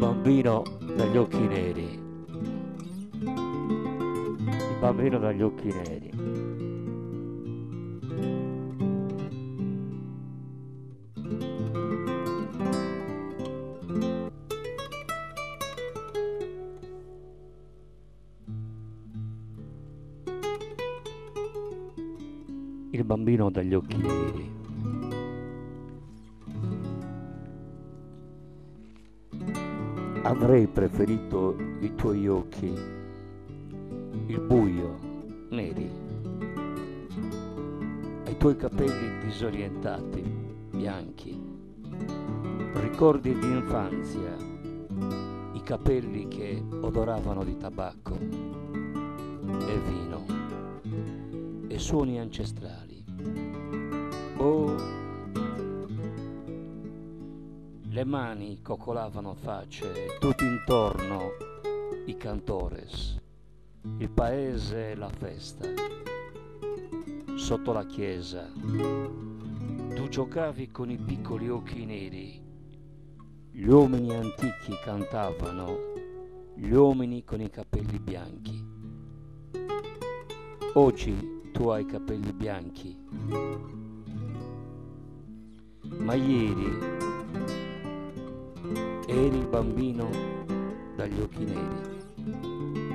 bambino dagli occhi neri, il bambino dagli occhi neri. Il bambino dagli occhi neri. Avrei preferito i tuoi occhi, il buio, neri, ai tuoi capelli disorientati, bianchi, ricordi di infanzia, i capelli che odoravano di tabacco e vino e suoni ancestrali. Oh, le mani coccolavano facce, tutto intorno i cantores, il paese e la festa. Sotto la chiesa tu giocavi con i piccoli occhi neri, gli uomini antichi cantavano, gli uomini con i capelli bianchi. Oggi tu hai i capelli bianchi, ma ieri eri il bambino dagli occhi neri.